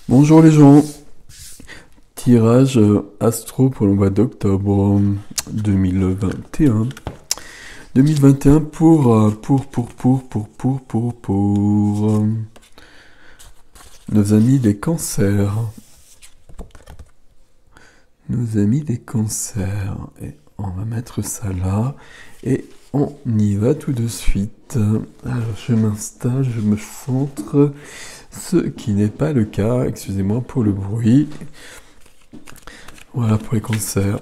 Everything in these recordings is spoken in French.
Bonjour les gens, tirage astro pour le mois d'octobre 2021. 2021 pour nos amis des cancers. Nos amis des cancers. Et on va mettre ça là et on y va tout de suite. Alors je m'installe, je me centre. Ce qui n'est pas le cas, excusez-moi pour le bruit. Voilà pour les cancers.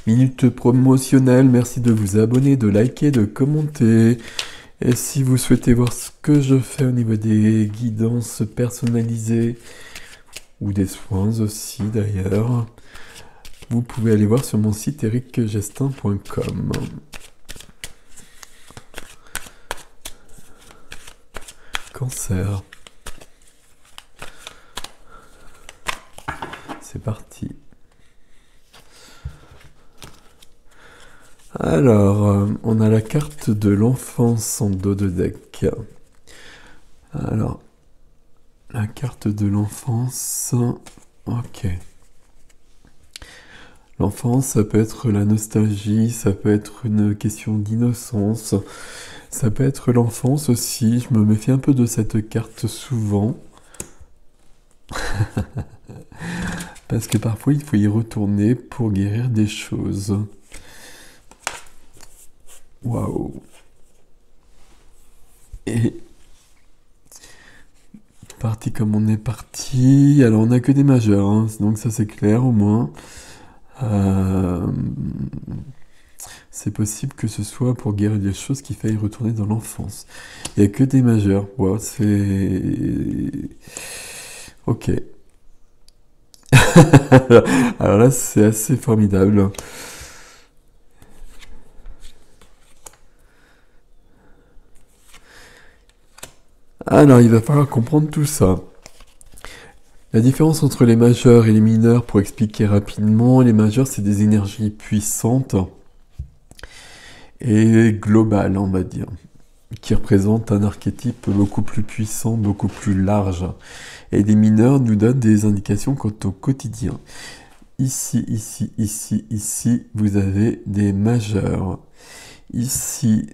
Minute promotionnelle, merci de vous abonner, de liker, de commenter. Et si vous souhaitez voir ce que je fais au niveau des guidances personnalisées, ou des soins aussi d'ailleurs, vous pouvez aller voir sur mon site ericgestin.com. Cancer. C'est parti. Alors, on a la carte de l'enfance en dos de deck. Alors, la carte de l'enfance. Ok. L'enfance, ça peut être la nostalgie, ça peut être une question d'innocence, ça peut être l'enfance aussi. Je me méfie un peu de cette carte souvent. Parce que parfois, il faut y retourner pour guérir des choses. Waouh. Et parti comme on est parti. Alors, on n'a que des majeurs, hein, donc ça c'est clair au moins. C'est possible que ce soit pour guérir des choses qu'il faille retourner dans l'enfance. Il n'y a que des majeurs. Wow, c'est... Ok. Alors là, c'est assez formidable. Alors, il va falloir comprendre tout ça. La différence entre les majeurs et les mineurs, pour expliquer rapidement, les majeurs, c'est des énergies puissantes et globales, on va dire, qui représentent un archétype beaucoup plus puissant, beaucoup plus large. Et les mineurs nous donnent des indications quant au quotidien. Ici, vous avez des majeurs. Ici,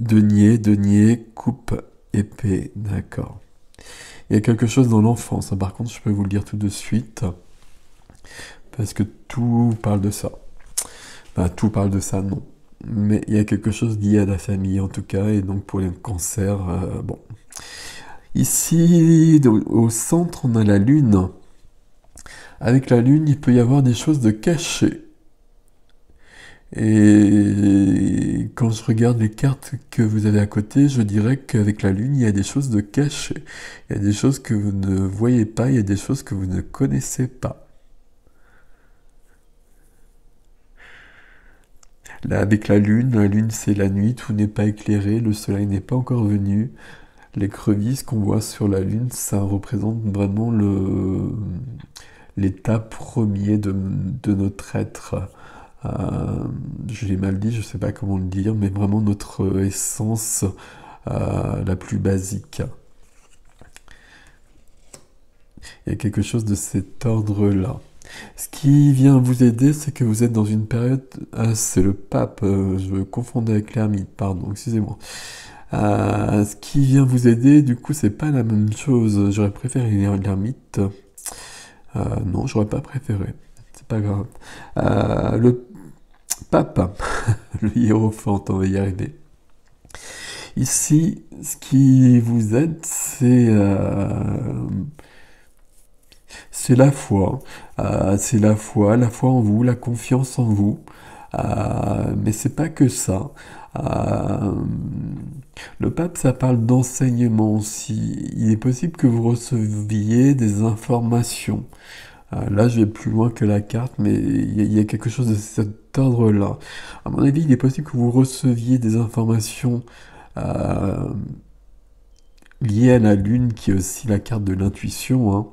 denier, coupe, épée, d'accord. Il y a quelque chose dans l'enfance, hein. Par contre, je peux vous le dire tout de suite, parce que tout parle de ça. Enfin, tout parle de ça, non. Mais il y a quelque chose lié à la famille, en tout cas, et donc pour les cancers, bon. Ici, au centre, on a la lune. Avec la lune, il peut y avoir des choses de cachées. Et quand je regarde les cartes que vous avez à côté, je dirais qu'avec la lune, il y a des choses de cachées. Il y a des choses que vous ne voyez pas, il y a des choses que vous ne connaissez pas. Là, avec la lune c'est la nuit, tout n'est pas éclairé, le soleil n'est pas encore venu. Les crevisses qu'on voit sur la lune, ça représente vraiment l'état premier de notre être. Je l'ai mal dit, je ne sais pas comment le dire, mais vraiment notre essence la plus basique. Il y a quelque chose de cet ordre-là. Ce qui vient vous aider, c'est que vous êtes dans une période... Ah, c'est le pape, je confondais avec l'ermite, pardon, excusez-moi. Ce qui vient vous aider, du coup, c'est pas la même chose. J'aurais préféré l'ermite. Non, j'aurais pas préféré. C'est pas grave. Le pape, le hiérophant, on va y arriver. Ici, ce qui vous aide, c'est la foi. C'est la foi en vous, la confiance en vous. Mais c'est pas que ça. Le pape, ça parle d'enseignement aussi. Il est possible que vous receviez des informations. Là, je vais plus loin que la carte, mais il y a quelque chose de cet ordre-là. À mon avis, il est possible que vous receviez des informations liées à la lune, qui est aussi la carte de l'intuition, hein,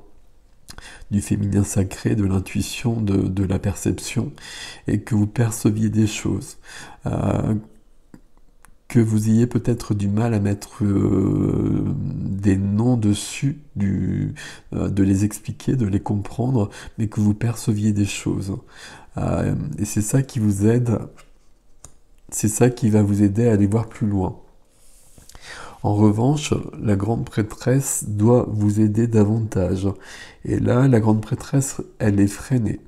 du féminin sacré, de l'intuition, de la perception, et que vous perceviez des choses. que vous ayez peut-être du mal à mettre des noms dessus, de les expliquer, de les comprendre, mais que vous perceviez des choses. Et c'est ça qui vous aide, c'est ça qui va vous aider à aller voir plus loin. En revanche, la grande prêtresse doit vous aider davantage. Et là, la grande prêtresse, elle est freinée.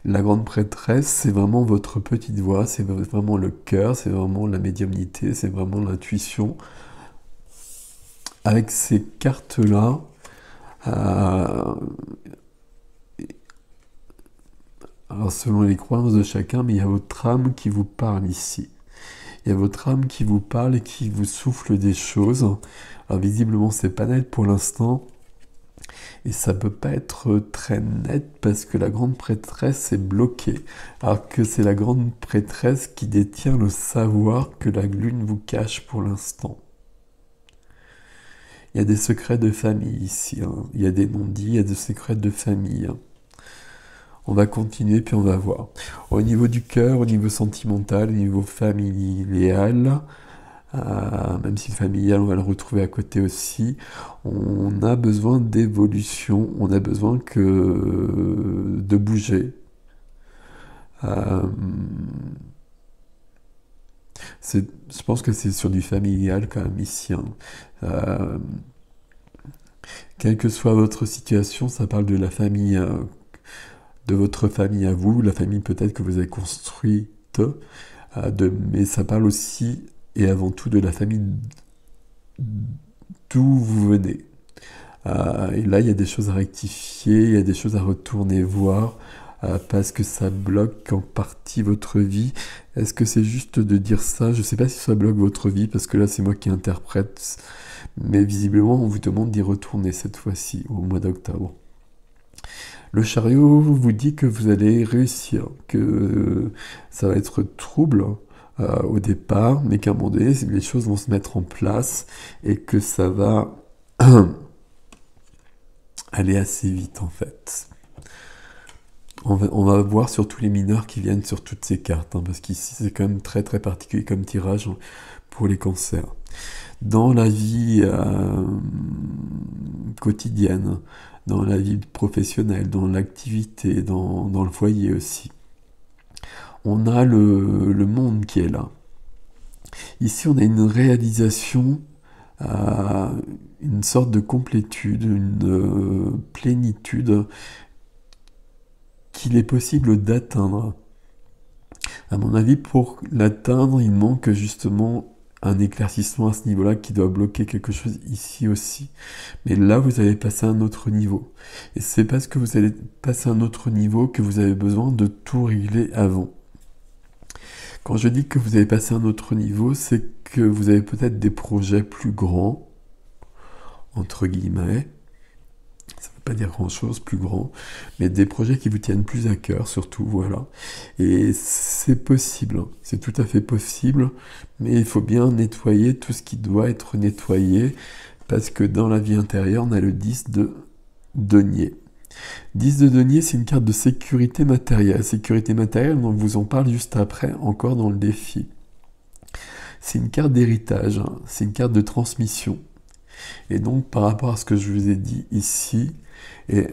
La grande prêtresse, c'est vraiment votre petite voix, c'est vraiment le cœur, c'est vraiment la médiumnité, c'est vraiment l'intuition. Avec ces cartes-là, alors selon les croyances de chacun, mais il y a votre âme qui vous parle ici. Il y a votre âme qui vous parle et qui vous souffle des choses. Alors visiblement, c'est pas net pour l'instant. Et ça peut pas être très net parce que la grande prêtresse est bloquée. Alors que c'est la grande prêtresse qui détient le savoir que la lune vous cache pour l'instant. Il y a des secrets de famille ici. Il y a des non-dits, il y a des secrets de famille. On va continuer puis on va voir. Au niveau du cœur, au niveau sentimental, au niveau familial, même si familial, on va le retrouver à côté aussi, on a besoin d'évolution, on a besoin de bouger. Je pense que c'est sur du familial quand même ici. Quelle que soit votre situation, ça parle de la famille, de votre famille à vous, la famille peut-être que vous avez construite, mais ça parle aussi et avant tout de la famille d'où vous venez. Et là, il y a des choses à rectifier, il y a des choses à retourner voir, parce que ça bloque en partie votre vie. Est-ce que c'est juste de dire ça? Je ne sais pas si ça bloque votre vie, parce que là, c'est moi qui interprète. Mais visiblement, on vous demande d'y retourner cette fois-ci, au mois d'octobre. Le chariot vous dit que vous allez réussir, que ça va être trouble au départ, mais qu'à un moment donné, les choses vont se mettre en place et que ça va aller assez vite en fait. On va voir surtout les mineurs qui viennent sur toutes ces cartes, parce qu'ici c'est quand même très très particulier comme tirage pour les cancers. Dans la vie quotidienne, dans la vie professionnelle, dans l'activité, dans le foyer aussi. On a le monde qui est là. Ici, on a une réalisation, une sorte de complétude, une plénitude qu'il est possible d'atteindre. À mon avis, pour l'atteindre, il manque justement un éclaircissement à ce niveau-là qui doit bloquer quelque chose ici aussi. Mais là, vous allez passer à un autre niveau. Et c'est parce que vous allez passer à un autre niveau que vous avez besoin de tout régler avant. Quand je dis que vous allez passer à un autre niveau, c'est que vous avez peut-être des projets plus grands, entre guillemets. Ça ne veut pas dire grand-chose, plus grand, mais des projets qui vous tiennent plus à cœur, surtout, voilà. Et c'est possible, c'est tout à fait possible, mais il faut bien nettoyer tout ce qui doit être nettoyé, parce que dans la vie intérieure, on a le 10 de denier. 10 de denier, c'est une carte de sécurité matérielle. Sécurité matérielle, on vous en parle juste après, encore dans le défi. C'est une carte d'héritage, c'est une carte de transmission. Et donc, par rapport à ce que je vous ai dit ici, et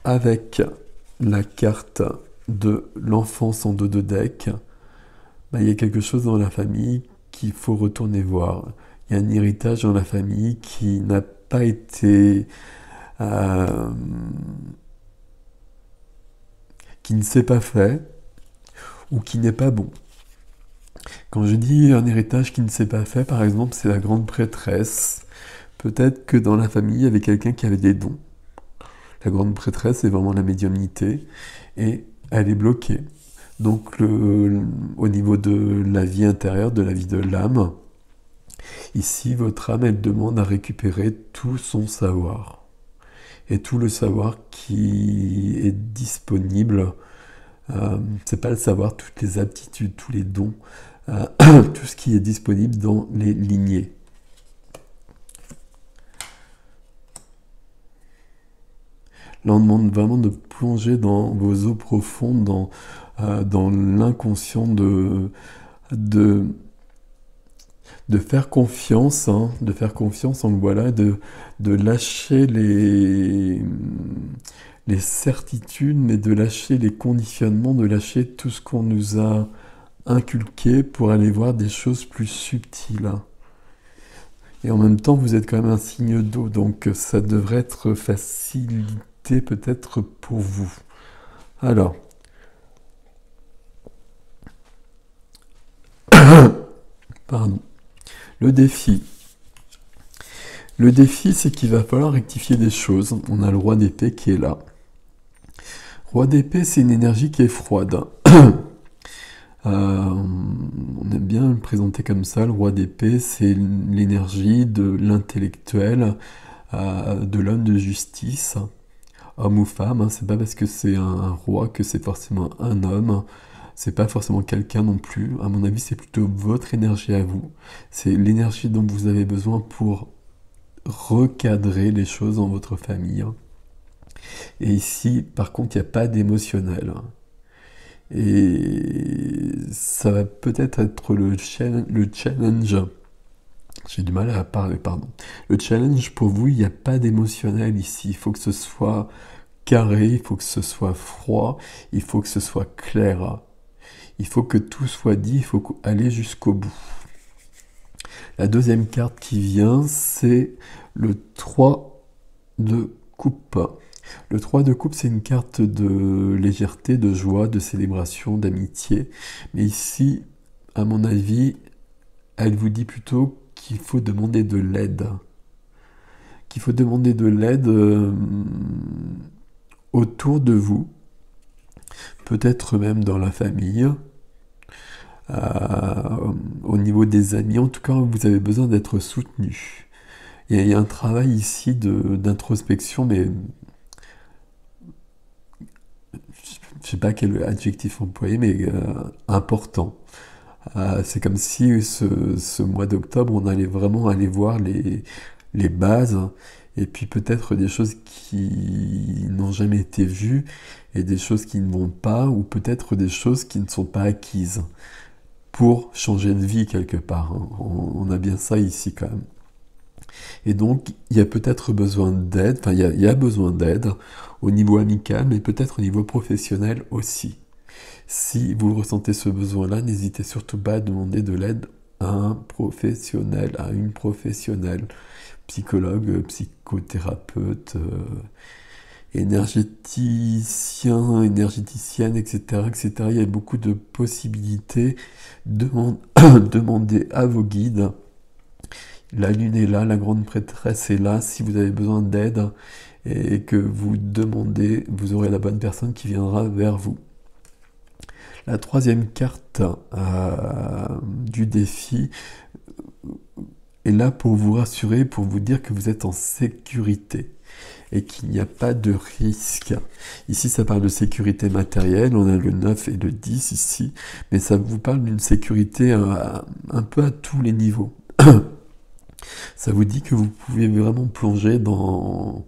avec la carte de l'enfance en 2 de deck, il y a quelque chose dans la famille qu'il faut retourner voir. Il y a un héritage dans la famille qui n'a pas été... qui ne s'est pas fait, ou qui n'est pas bon. Quand je dis un héritage qui ne s'est pas fait, par exemple, c'est la grande prêtresse. Peut-être que dans la famille, il y avait quelqu'un qui avait des dons. La grande prêtresse, c'est vraiment la médiumnité, et elle est bloquée. Donc, au niveau de la vie intérieure, de la vie de l'âme, ici, votre âme, elle demande à récupérer tout son savoir. Et tout le savoir qui est disponible, c'est pas le savoir, toutes les aptitudes, tous les dons, tout ce qui est disponible dans les lignées. Là, on demande vraiment de plonger dans vos eaux profondes, dans l'inconscient, de de faire confiance, hein, de faire confiance, donc voilà, de lâcher les certitudes, mais de lâcher les conditionnements, de lâcher tout ce qu'on nous a inculqué pour aller voir des choses plus subtiles. Et en même temps, vous êtes quand même un signe d'eau, donc ça devrait être facilité peut-être pour vous. Alors, pardon. Le défi. Le défi, c'est qu'il va falloir rectifier des choses. On a le roi d'épée qui est là. Roi d'épée, c'est une énergie qui est froide. On aime bien le présenter comme ça. Le roi d'épée, c'est l'énergie de l'intellectuel, de l'homme de justice, homme ou femme. Hein. C'est pas parce que c'est un roi que c'est forcément un homme. C'est pas forcément quelqu'un non plus. À mon avis, c'est plutôt votre énergie à vous. C'est l'énergie dont vous avez besoin pour recadrer les choses dans votre famille. Et ici, par contre, il n'y a pas d'émotionnel. Et ça va peut-être être le challenge. J'ai du mal à parler, pardon. Le challenge pour vous, il n'y a pas d'émotionnel ici. Il faut que ce soit carré, il faut que ce soit froid, il faut que ce soit clair. Il faut que tout soit dit, il faut aller jusqu'au bout. La deuxième carte qui vient, c'est le 3 de coupe. Le 3 de coupe, c'est une carte de légèreté, de joie, de célébration, d'amitié. Mais ici, à mon avis, elle vous dit plutôt qu'il faut demander de l'aide. Qu'il faut demander de l'aide autour de vous, peut-être même dans la famille, au niveau des amis. En tout cas, vous avez besoin d'être soutenu. Il y a un travail ici d'introspection, mais je sais pas quel adjectif employer, mais important. C'est comme si ce mois d'octobre, on allait vraiment aller voir les bases, et puis peut-être des choses qui n'ont jamais été vues, et des choses qui ne vont pas, ou peut-être des choses qui ne sont pas acquises, pour changer de vie quelque part. Hein. On a bien ça ici quand même. Et donc, il y a peut-être besoin d'aide, enfin, il y a besoin d'aide au niveau amical, mais peut-être au niveau professionnel aussi. Si vous ressentez ce besoin-là, n'hésitez surtout pas à demander de l'aide à un professionnel, à une professionnelle, psychologue, psychothérapeute, énergéticien, énergéticienne, etc., etc. Il y a beaucoup de possibilités. Demandez à vos guides. La lune est là, la grande prêtresse est là. Si vous avez besoin d'aide et que vous demandez, vous aurez la bonne personne qui viendra vers vous. La troisième carte du défi est là pour vous rassurer, pour vous dire que vous êtes en sécurité et qu'il n'y a pas de risque. Ici, ça parle de sécurité matérielle, on a le 9 et le 10 ici, mais ça vous parle d'une sécurité un peu à tous les niveaux. Ça vous dit que vous pouvez vraiment plonger dans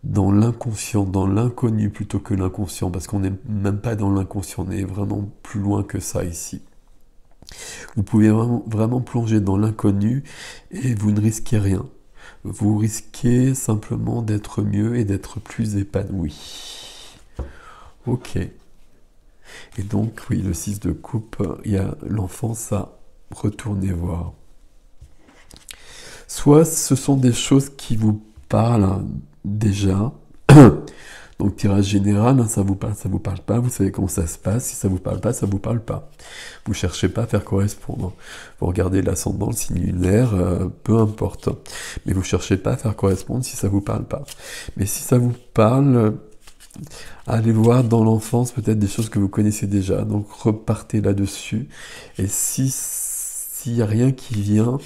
l'inconscient, dans l'inconnu plutôt que l'inconscient, parce qu'on n'est même pas dans l'inconscient, on est vraiment plus loin que ça ici. Vous pouvez vraiment plonger dans l'inconnu et vous ne risquez rien. Vous risquez simplement d'être mieux et d'être plus épanoui. Ok. Et donc, oui, le 6 de coupe, il y a l'enfance à retourner voir. Soit ce sont des choses qui vous parlent déjà. Donc tirage général, ça vous parle pas, vous savez comment ça se passe. Si ça vous parle pas, ça vous parle pas. Vous cherchez pas à faire correspondre. Vous regardez l'ascendant, le signe lunaire, peu importe. Mais vous cherchez pas à faire correspondre si ça vous parle pas. Mais si ça vous parle, allez voir dans l'enfance peut-être des choses que vous connaissez déjà. Donc repartez là-dessus. Et s'il y a rien qui vient,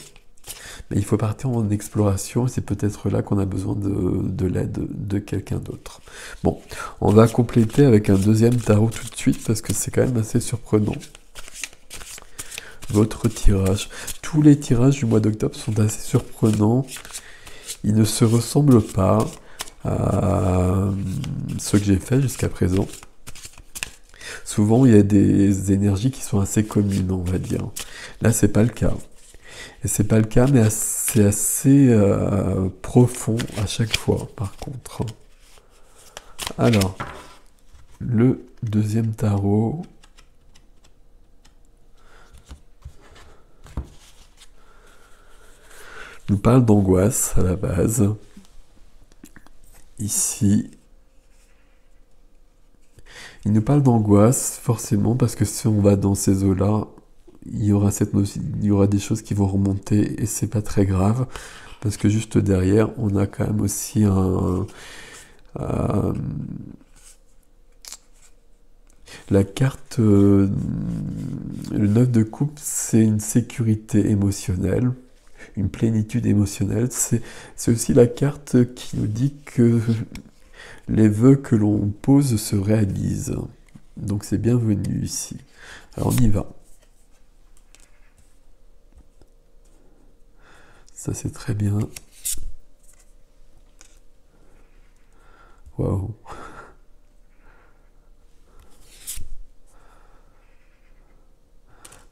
mais il faut partir en exploration, et c'est peut-être là qu'on a besoin de l'aide de quelqu'un d'autre. Bon, on va compléter avec un deuxième tarot tout de suite, parce que c'est quand même assez surprenant. Votre tirage. Tous les tirages du mois d'octobre sont assez surprenants. Ils ne se ressemblent pas à ceux que j'ai fait jusqu'à présent. Souvent, il y a des énergies qui sont assez communes, on va dire. Là, c'est pas le cas. Et c'est pas le cas, mais c'est assez profond à chaque fois, par contre. Alors, le deuxième tarot. Nous parle d'angoisse à la base. Ici, il nous parle d'angoisse forcément parce que si on va dans ces eaux-là, il y aura des choses qui vont remonter et c'est pas très grave parce que juste derrière, on a quand même aussi la carte, le 9 de coupe, c'est une sécurité émotionnelle, une plénitude émotionnelle. C'est aussi la carte qui nous dit que les vœux que l'on pose se réalisent. Donc c'est bienvenu ici. Alors on y va. Ça c'est très bien. Waouh.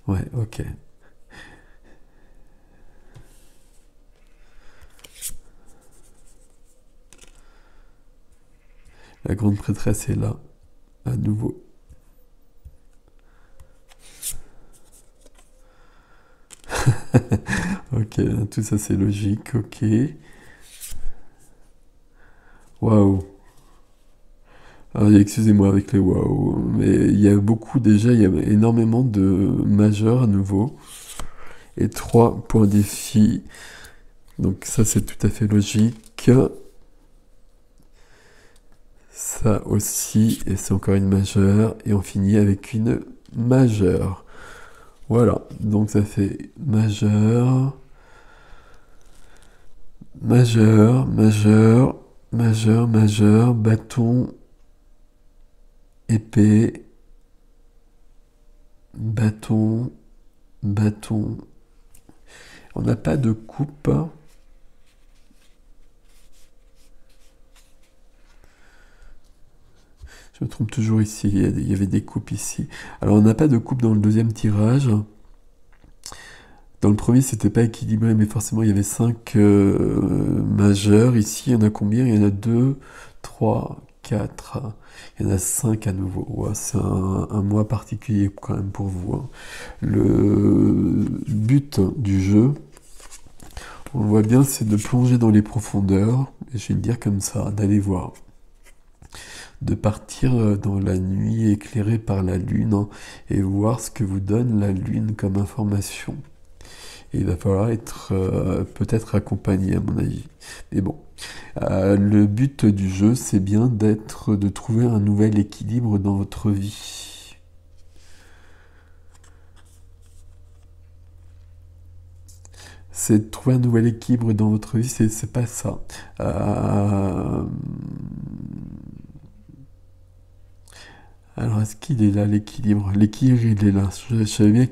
Ouais, ok. La grande prêtresse est là, à nouveau. Ok, tout ça c'est logique, ok. Waouh. Alors, excusez-moi avec les waouh, mais il y a déjà, il y a énormément de majeurs à nouveau. Et 3 points défi. Donc ça c'est tout à fait logique. Ça aussi, et c'est encore une majeure. Et on finit avec une majeure. Voilà, donc ça fait majeur, majeur, majeur, majeur, majeur, bâton, épée, bâton, bâton. On n'a pas de coupe. Je me trompe toujours ici, il y avait des coupes ici. Alors on n'a pas de coupe dans le deuxième tirage. Dans le premier, c'était pas équilibré, mais forcément, il y avait 5 majeurs. Ici, il y en a combien? Il y en a 2, 3, 4. Il y en a 5 à nouveau. Ouais, c'est un mois particulier quand même pour vous, hein. Le but du jeu, on le voit bien, c'est de plonger dans les profondeurs. Et je vais le dire comme ça, d'aller voir. De partir dans la nuit éclairée par la lune, hein, et voir ce que vous donne la lune comme information. Et il va falloir être peut-être accompagné à mon avis. Mais bon, le but du jeu, c'est bien de trouver un nouvel équilibre dans votre vie. C'est de trouver un nouvel équilibre dans votre vie, c'est pas ça. Alors, est-ce qu'il est là, l'équilibre? L'équilibre, il est là. Je savais bien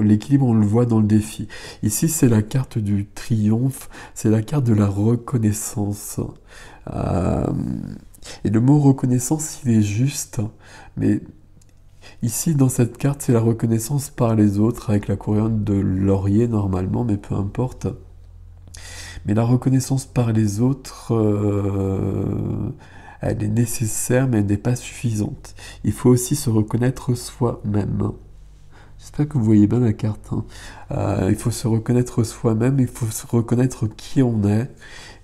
l'équilibre, on le voit dans le défi. Ici, c'est la carte du triomphe, c'est la carte de la reconnaissance. Euh, et le mot reconnaissance, il est juste, mais ici, dans cette carte, c'est la reconnaissance par les autres, avec la couronne de laurier, normalement, mais peu importe. Mais la reconnaissance par les autres, elle est nécessaire, mais elle n'est pas suffisante. Il faut aussi se reconnaître soi-même. J'espère que vous voyez bien la carte, hein. Il faut se reconnaître soi-même, il faut se reconnaître qui on est.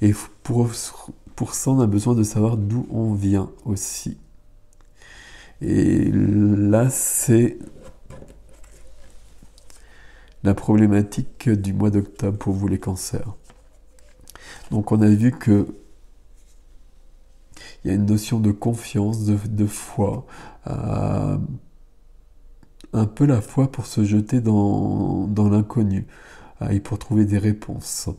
Et pour ça, on a besoin de savoir d'où on vient aussi. Et là, c'est la problématique du mois d'octobre pour vous les cancers. Donc on a vu que il y a une notion de confiance, de foi, un peu la foi pour se jeter dans l'inconnu et pour trouver des réponses.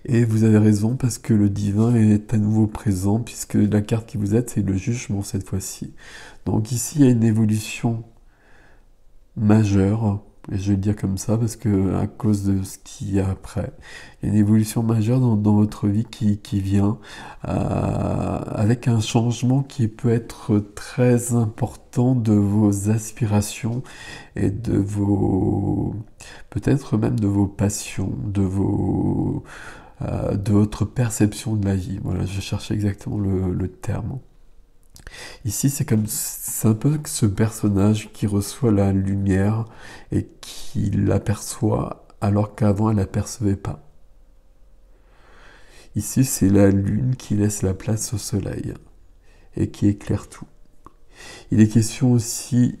Et vous avez raison parce que le divin est à nouveau présent puisque la carte qui vous aide, c'est le jugement cette fois-ci. Donc ici, il y a une évolution majeure Et je vais le dire comme ça parce que à cause de ce qu'il y a après, il y a une évolution majeure dans votre vie qui vient avec un changement qui peut être très important de vos aspirations et de vos, peut-être même de vos passions, de votre perception de la vie. Voilà, je cherchais exactement le terme. Ici, c'est un peu ce personnage qui reçoit la lumière et qui l'aperçoit alors qu'avant elle l'apercevait pas. Ici, c'est la lune qui laisse la place au soleil et qui éclaire tout. Il est question aussi,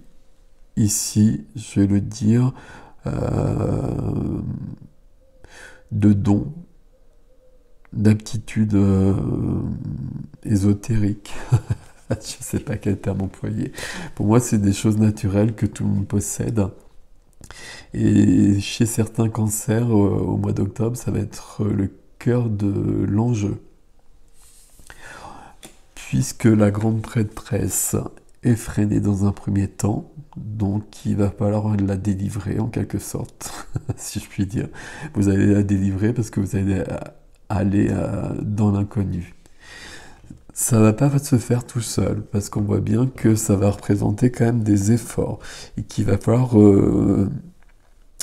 ici, je vais le dire, de dons, d'aptitudes ésotériques. Je ne sais pas quel terme employer. Pour moi, c'est des choses naturelles que tout le monde possède. Et chez certains cancers, au mois d'octobre, ça va être le cœur de l'enjeu. Puisque la grande prêtresse est freinée dans un premier temps, donc il va falloir la délivrer en quelque sorte, si je puis dire. Vous allez la délivrer parce que vous allez aller dans l'inconnu. Ça va pas se faire tout seul, parce qu'on voit bien que ça va représenter quand même des efforts, et qu'il va falloir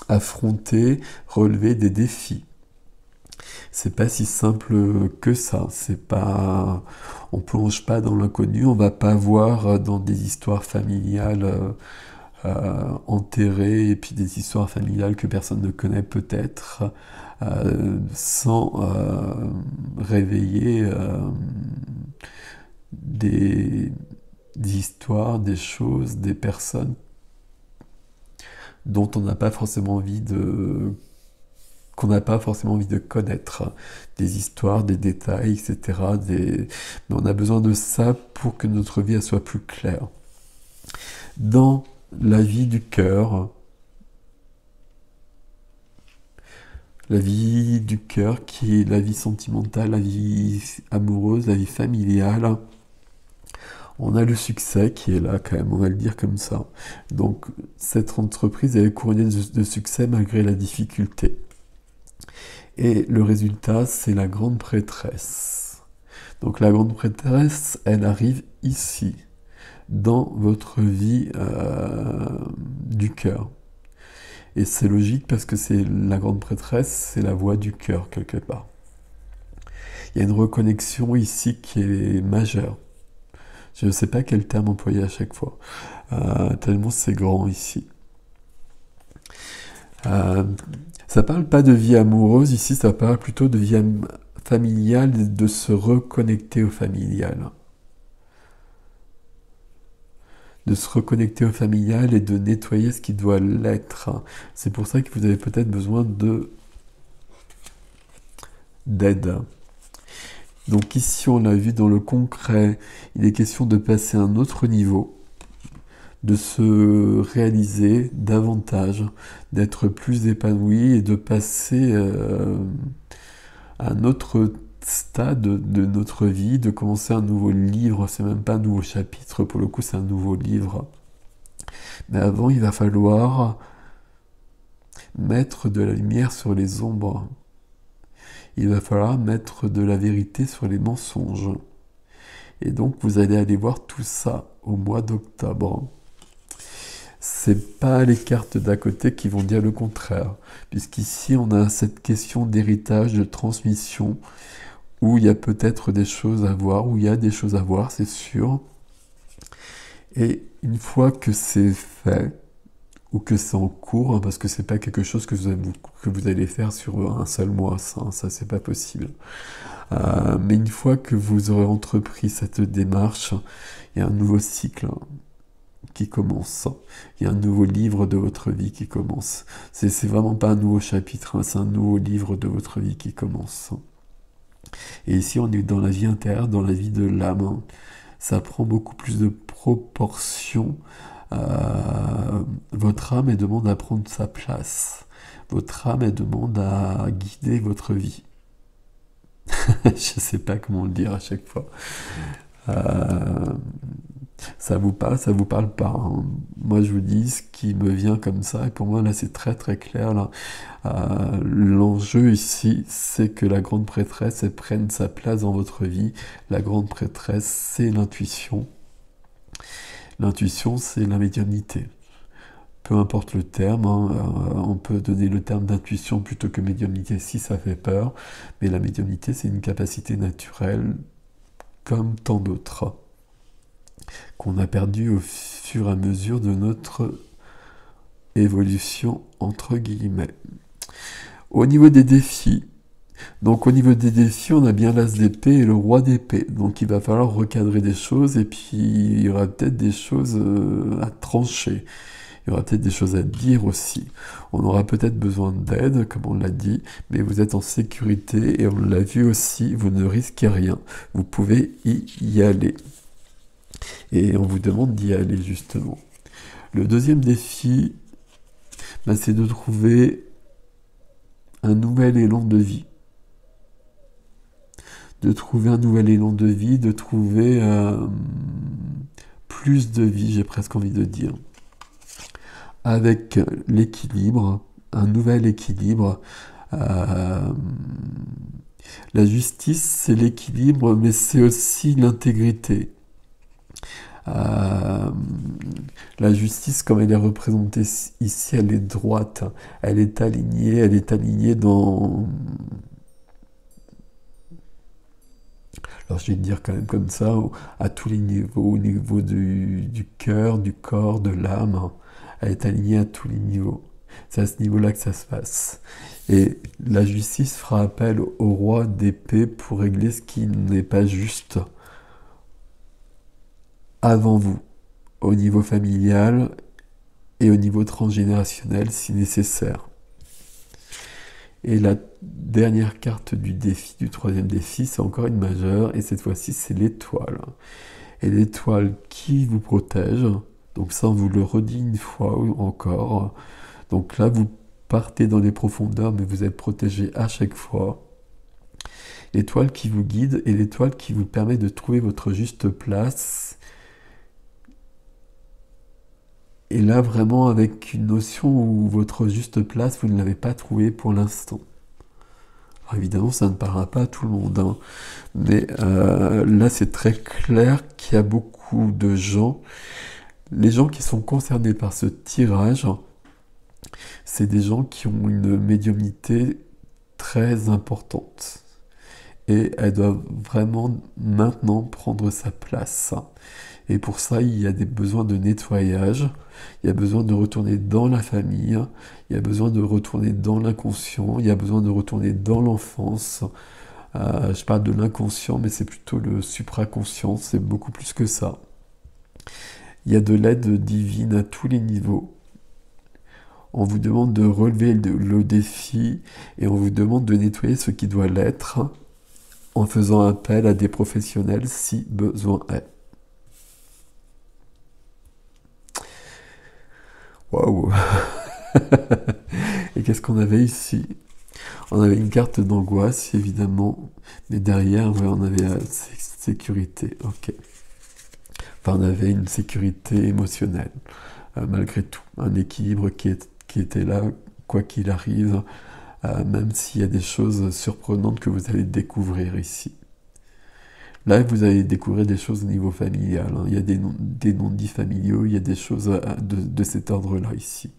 affronter, relever des défis. C'est pas si simple que ça, on plonge pas dans l'inconnu, on va pas voir dans des histoires familiales enterrées, et puis des histoires familiales que personne ne connaît peut-être, sans réveiller des histoires, des choses, des personnes dont on n'a pas forcément envie qu'on n'a pas forcément envie de connaître, des histoires, des détails, etc. Mais on a besoin de ça pour que notre vie elle soit plus claire. Dans la vie du cœur, qui est la vie sentimentale, la vie amoureuse, la vie familiale, on a le succès qui est là quand même, on va le dire comme ça. Donc cette entreprise elle est couronnée de succès malgré la difficulté. Et le résultat, c'est la grande prêtresse. Donc la grande prêtresse, elle arrive ici, dans votre vie du cœur. Et c'est logique parce que c'est la grande prêtresse, c'est la voix du cœur quelque part. Il y a une reconnexion ici qui est majeure. Je ne sais pas quel terme employer à chaque fois, tellement c'est grand ici. Ça parle pas de vie amoureuse ici, ça parle plutôt de vie familiale, de se reconnecter au familial. De se reconnecter au familial et de nettoyer ce qui doit l'être. C'est pour ça que vous avez peut-être besoin d'aide. Donc ici, on l'a vu dans le concret, il est question de passer à un autre niveau, de se réaliser davantage, d'être plus épanoui et de passer à un autre stade de notre vie, de commencer un nouveau livre. C'est même pas un nouveau chapitre, pour le coup, c'est un nouveau livre. Mais avant, il va falloir mettre de la lumière sur les ombres. Il va falloir mettre de la vérité sur les mensonges. Et donc, vous allez aller voir tout ça au mois d'octobre. C'est pas les cartes d'à côté qui vont dire le contraire, puisqu'ici, on a cette question d'héritage, de transmission, où il y a peut-être des choses à voir, où il y a des choses à voir, c'est sûr. Et une fois que c'est fait, ou que c'est en cours, parce que c'est pas quelque chose que vous allez faire sur un seul mois, ça c'est pas possible. Mais une fois que vous aurez entrepris cette démarche, il y a un nouveau cycle qui commence. Il y a un nouveau livre de votre vie qui commence. C'est vraiment pas un nouveau chapitre, c'est un nouveau livre de votre vie qui commence. Et ici, on est dans la vie intérieure, dans la vie de l'âme. Ça prend beaucoup plus de proportions. Votre âme, elle demande à prendre sa place. Votre âme, elle demande à guider votre vie. Je sais pas comment le dire à chaque fois. ça vous parle pas, hein. Moi, je vous dis ce qui me vient comme ça, et pour moi, là, c'est très très clair, là. L'enjeu ici, c'est que la grande prêtresse, elle prenne sa place dans votre vie. La grande prêtresse, c'est l'intuition. L'intuition, c'est la médiumnité. Peu importe le terme, hein, on peut donner le terme d'intuition plutôt que médiumnité si ça fait peur, mais la médiumnité, c'est une capacité naturelle comme tant d'autres, qu'on a perdu au fur et à mesure de notre évolution, entre guillemets. Au niveau des défis, donc au niveau des défis, on a bien l'as d'épée et le roi d'épée. Donc il va falloir recadrer des choses, et puis il y aura peut-être des choses à trancher. Il y aura peut-être des choses à dire aussi. On aura peut-être besoin d'aide, comme on l'a dit, mais vous êtes en sécurité, et on l'a vu aussi, vous ne risquez rien. Vous pouvez y aller. Et on vous demande d'y aller, justement. Le deuxième défi, c'est de trouver un nouvel élan de vie. De trouver un nouvel élan de vie, de trouver plus de vie, j'ai presque envie de dire. Avec l'équilibre, un nouvel équilibre. La justice, c'est l'équilibre, mais c'est aussi l'intégrité. La justice, comme elle est représentée ici, elle est droite, elle est alignée dans... Alors je vais dire quand même comme ça, à tous les niveaux, au niveau du cœur, du corps, de l'âme, elle est alignée à tous les niveaux. C'est à ce niveau-là que ça se passe. Et la justice fera appel au roi d'épée pour régler ce qui n'est pas juste avant vous, au niveau familial et au niveau transgénérationnel si nécessaire. Et la dernière carte du défi, du troisième défi, c'est encore une majeure, et cette fois-ci c'est l'étoile. Et l'étoile qui vous protège, donc ça on vous le redit une fois encore. Donc là vous partez dans les profondeurs, mais vous êtes protégé à chaque fois. L'étoile qui vous guide et l'étoile qui vous permet de trouver votre juste place. Et là, vraiment, avec une notion où votre juste place, vous ne l'avez pas trouvée pour l'instant. Alors, évidemment, ça ne parlera pas à tout le monde, hein. Mais là, c'est très clair qu'il y a beaucoup de gens. Les gens qui sont concernés par ce tirage, c'est des gens qui ont une médiumnité très importante. Et elle doit vraiment maintenant prendre sa place. Et pour ça, il y a des besoins de nettoyage, il y a besoin de retourner dans la famille, il y a besoin de retourner dans l'inconscient, il y a besoin de retourner dans l'enfance. Je parle de l'inconscient, mais c'est plutôt le supraconscient, c'est beaucoup plus que ça. Il y a de l'aide divine à tous les niveaux. On vous demande de relever le défi et on vous demande de nettoyer ce qui doit l'être en faisant appel à des professionnels si besoin est. Waouh. Et qu'est-ce qu'on avait ici? On avait une carte d'angoisse, évidemment, mais derrière, ouais, on avait la sécurité. Ok. Enfin, on avait une sécurité émotionnelle, malgré tout. Un équilibre qui était là, quoi qu'il arrive, même s'il y a des choses surprenantes que vous allez découvrir ici. Là, vous allez découvrir des choses au niveau familial, hein. Il y a des non-dits familiaux, il y a des choses de cet ordre-là ici.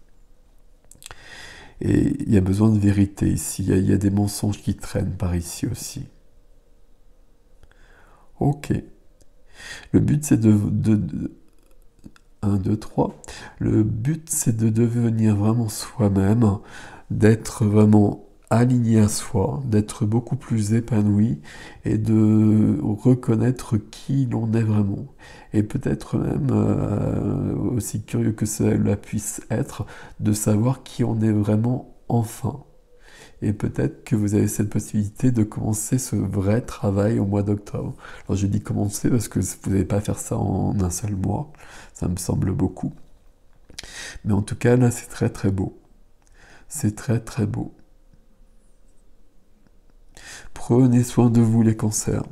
Et il y a besoin de vérité ici, il y a des mensonges qui traînent par ici aussi. Ok. Le but, c'est de 1, 2, 3. Le but, c'est de devenir vraiment soi-même, d'être vraiment aligné à soi, d'être beaucoup plus épanoui et de reconnaître qui l'on est vraiment. Et peut-être même, aussi curieux que cela puisse être, de savoir qui on est vraiment enfin. Et peut-être que vous avez cette possibilité de commencer ce vrai travail au mois d'octobre. Alors je dis commencer parce que vous n'allez pas faire ça en un seul mois, ça me semble beaucoup. Mais en tout cas, là, c'est très très beau. C'est très très beau. Prenez soin de vous les cancers.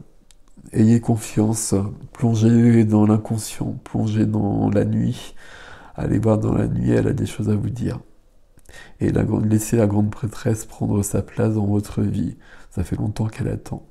ayez confiance, plongez dans l'inconscient, plongez dans la nuit, allez voir dans la nuit, elle a des choses à vous dire. Et laissez la grande prêtresse prendre sa place dans votre vie, ça fait longtemps qu'elle attend.